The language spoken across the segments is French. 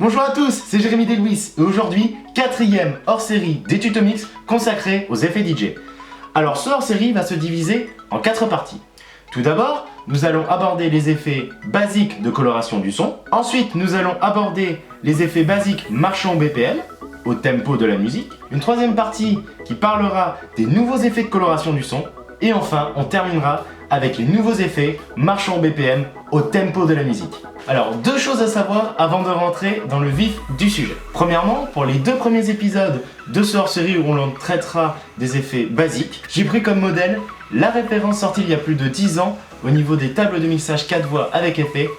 Bonjour à tous, c'est Jérémy Delwiss et aujourd'hui, 4e hors-série des Tutomix consacré aux effets DJ. Alors ce hors-série va se diviser en 4 parties. Tout d'abord, nous allons aborder les effets basiques de coloration du son. Ensuite, nous allons aborder les effets basiques marchant au BPM, au tempo de la musique. Une troisième partie qui parlera des nouveaux effets de coloration du son. Et enfin, on terminera avec les nouveaux effets marchant au BPM, au tempo de la musique. Alors, 2 choses à savoir avant de rentrer dans le vif du sujet. Premièrement, pour les 2 premiers épisodes de ce hors-série où l'on traitera des effets basiques, j'ai pris comme modèle la référence sortie il y a plus de 10 ans au niveau des tables de mixage 4 voix avec effet,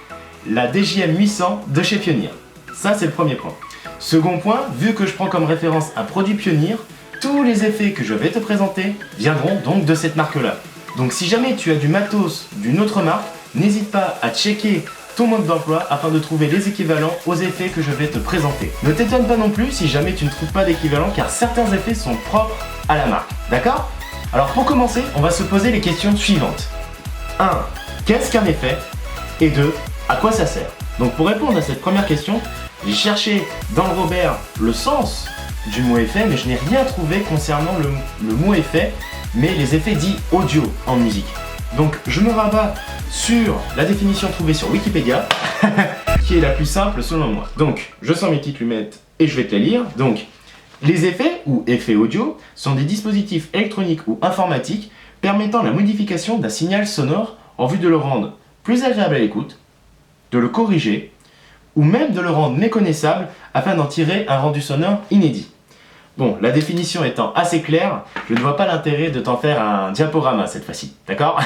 la DJM 800 de chez Pioneer. Ça, c'est le premier point. Second point, vu que je prends comme référence un produit Pioneer, tous les effets que je vais te présenter viendront donc de cette marque-là. Donc si jamais tu as du matos d'une autre marque, n'hésite pas à checker ton mode d'emploi afin de trouver les équivalents aux effets que je vais te présenter. Ne t'étonne pas non plus si jamais tu ne trouves pas d'équivalent car certains effets sont propres à la marque. D'accord ? Alors pour commencer, on va se poser les questions suivantes. 1. Qu'est-ce qu'un effet ? Et 2. À quoi ça sert ? Donc pour répondre à cette première question, j'ai cherché dans le Robert le sens du mot effet, mais je n'ai rien trouvé concernant le mot effet, mais les effets dits audio en musique. Donc je me rabats sur la définition trouvée sur Wikipédia, qui est la plus simple selon moi. Donc je sors mes petites lunettes et je vais te les lire. Donc les effets ou effets audio sont des dispositifs électroniques ou informatiques permettant la modification d'un signal sonore en vue de le rendre plus agréable à l'écoute, de le corriger, ou même de le rendre méconnaissable afin d'en tirer un rendu sonore inédit. Bon, la définition étant assez claire, je ne vois pas l'intérêt de t'en faire un diaporama cette fois-ci, d'accord ?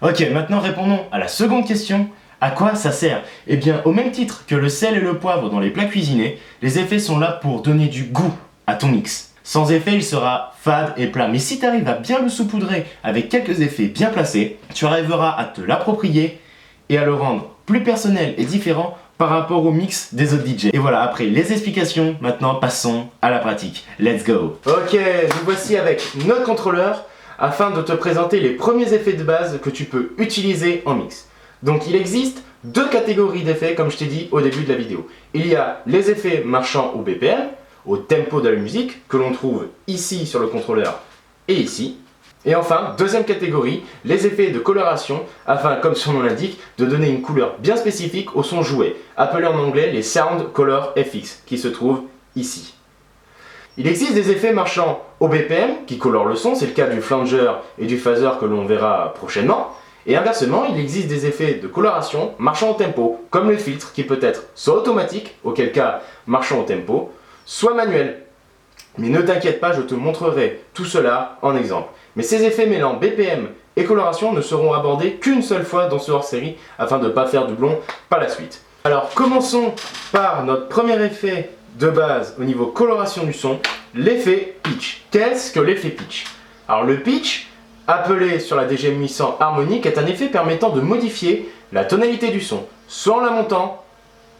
Ok, maintenant répondons à la seconde question. À quoi ça sert ? Eh bien, au même titre que le sel et le poivre dans les plats cuisinés, les effets sont là pour donner du goût à ton mix. Sans effet, il sera fade et plat, mais si tu arrives à bien le saupoudrer avec quelques effets bien placés, tu arriveras à te l'approprier et à le rendre plus personnel et différent par rapport au mix des autres DJ. Et voilà, après les explications, maintenant passons à la pratique. Let's go. Ok, nous voici avec notre contrôleur afin de te présenter les premiers effets de base que tu peux utiliser en mix. Donc il existe 2 catégories d'effets comme je t'ai dit au début de la vidéo. Il y a les effets marchant au BPM, au tempo de la musique, que l'on trouve ici sur le contrôleur et ici. Et enfin, deuxième catégorie, les effets de coloration, afin, comme son nom l'indique, de donner une couleur bien spécifique au son joué, appelé en anglais les Sound Color FX, qui se trouvent ici. Il existe des effets marchant au BPM, qui colorent le son, c'est le cas du flanger et du phaser que l'on verra prochainement. Et inversement, il existe des effets de coloration marchant au tempo, comme le filtre, qui peut être soit automatique, auquel cas marchant au tempo, soit manuel. Mais ne t'inquiète pas, je te montrerai tout cela en exemple. Mais ces effets mêlant BPM et coloration ne seront abordés qu'une seule fois dans ce hors-série afin de ne pas faire doublon par la suite. Alors commençons par notre premier effet de base au niveau coloration du son, l'effet pitch. Qu'est-ce que l'effet pitch ? Alors le pitch, appelé sur la DJM 800 harmonique, est un effet permettant de modifier la tonalité du son, soit en la montant,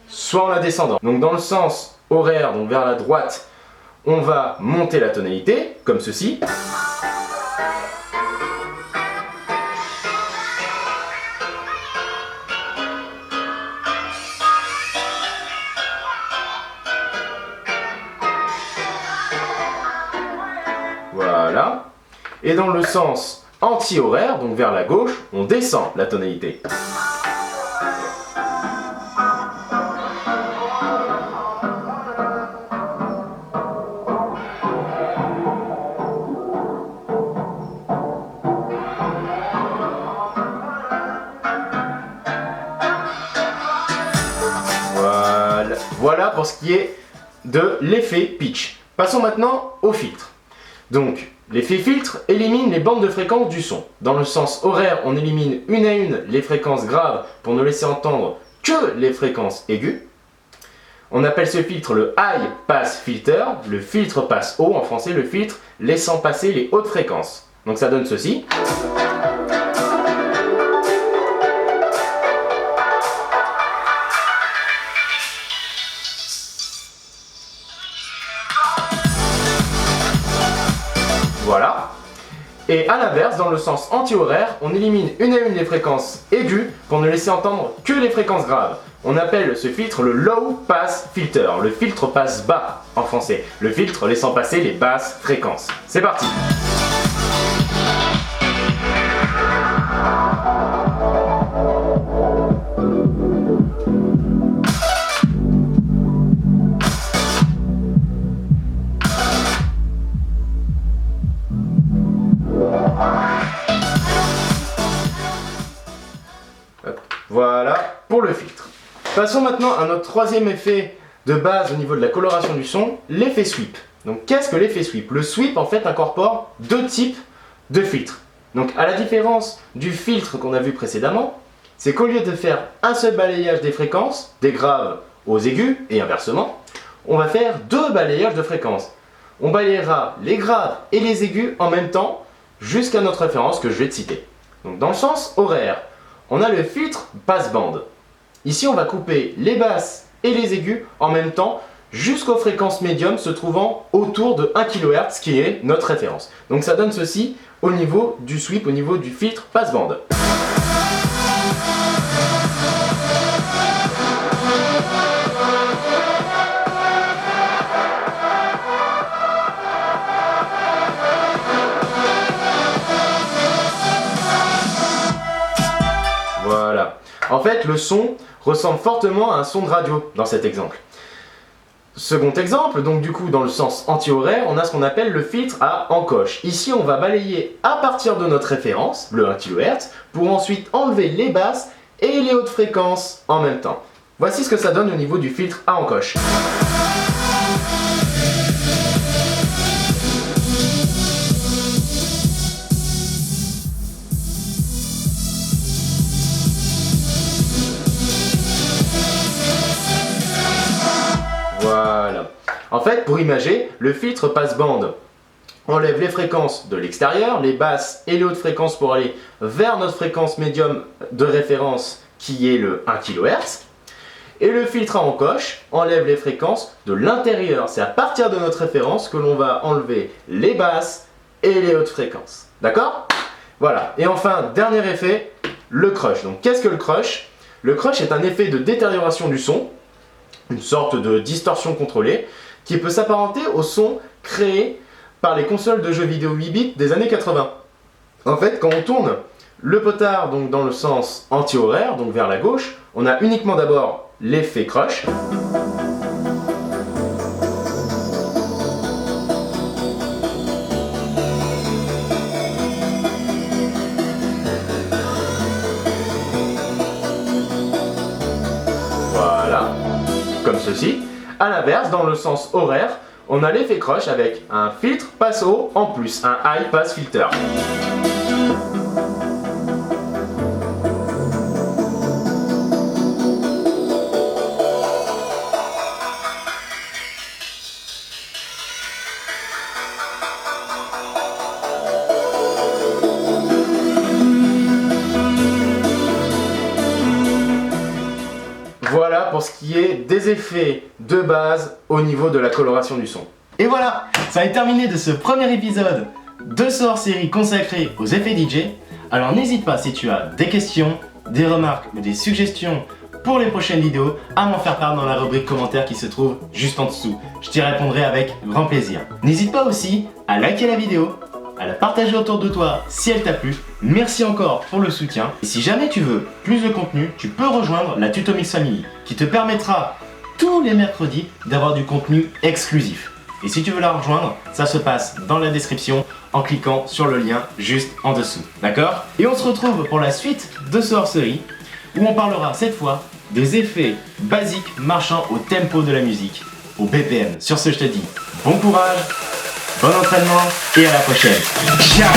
soit en la descendant. Donc dans le sens horaire, donc vers la droite, on va monter la tonalité, comme ceci. Voilà. Et dans le sens anti-horaire, donc vers la gauche, on descend la tonalité. Voilà pour ce qui est de l'effet pitch. Passons maintenant au filtre. Donc, l'effet filtre élimine les bandes de fréquences du son. Dans le sens horaire, on élimine une à une les fréquences graves pour ne laisser entendre que les fréquences aiguës. On appelle ce filtre le High Pass Filter. Le filtre passe haut, en français, le filtre laissant passer les hautes fréquences. Donc ça donne ceci. Voilà. Et à l'inverse, dans le sens anti-horaire, on élimine une à une les fréquences aiguës pour ne laisser entendre que les fréquences graves. On appelle ce filtre le low pass filter, le filtre passe bas en français, le filtre laissant passer les basses fréquences. C'est parti! Voilà pour le filtre. Passons maintenant à notre troisième effet de base au niveau de la coloration du son, l'effet sweep. Donc qu'est-ce que l'effet sweep? Le sweep en fait incorpore deux types de filtres. Donc à la différence du filtre qu'on a vu précédemment, c'est qu'au lieu de faire un seul balayage des fréquences, des graves aux aigus et inversement, on va faire deux balayages de fréquences. On balayera les graves et les aigus en même temps jusqu'à notre référence que je vais te citer. Donc dans le sens horaire, on a le filtre passe-bande. Ici, on va couper les basses et les aigus en même temps jusqu'aux fréquences médium se trouvant autour de 1 kHz qui est notre référence. Donc ça donne ceci au niveau du sweep, au niveau du filtre passe-bande. Voilà. En fait, le son ressemble fortement à un son de radio dans cet exemple. Second exemple, donc du coup dans le sens anti-horaire, on a ce qu'on appelle le filtre à encoche. Ici on va balayer à partir de notre référence, le 1 kHz, pour ensuite enlever les basses et les hautes fréquences en même temps. Voici ce que ça donne au niveau du filtre à encoche. Voilà. En fait, pour imager, le filtre passe-bande enlève les fréquences de l'extérieur, les basses et les hautes fréquences pour aller vers notre fréquence médium de référence qui est le 1 kHz. Et le filtre à encoche enlève les fréquences de l'intérieur. C'est à partir de notre référence que l'on va enlever les basses et les hautes fréquences. D'accord? Voilà. Et enfin, dernier effet, le crush. Donc qu'est-ce que le crush? Le crush est un effet de détérioration du son, une sorte de distorsion contrôlée, qui peut s'apparenter au son créé par les consoles de jeux vidéo 8 bits des années 80. En fait, quand on tourne le potard donc dans le sens anti-horaire, donc vers la gauche, on a uniquement d'abord l'effet crush. Voilà, comme ceci. A l'inverse, dans le sens horaire, on a l'effet crush avec un filtre passe-haut en plus, un high pass filter. Voilà pour ce qui est des effets de base au niveau de la coloration du son. Et voilà, ça est terminé de ce premier épisode de ce hors-série consacré aux effets DJ. Alors n'hésite pas si tu as des questions, des remarques ou des suggestions pour les prochaines vidéos à m'en faire part dans la rubrique commentaires qui se trouve juste en dessous. Je t'y répondrai avec grand plaisir. N'hésite pas aussi à liker la vidéo, à la partager autour de toi si elle t'a plu. Merci encore pour le soutien. Et si jamais tu veux plus de contenu, tu peux rejoindre la Tutomix Family qui te permettra tous les mercredis d'avoir du contenu exclusif. Et si tu veux la rejoindre, ça se passe dans la description en cliquant sur le lien juste en dessous. D'accord? Et on se retrouve pour la suite de ce hors-série où on parlera cette fois des effets basiques marchant au tempo de la musique, au BPM. Sur ce, je te dis bon courage, bon entraînement et à la prochaine. Ciao!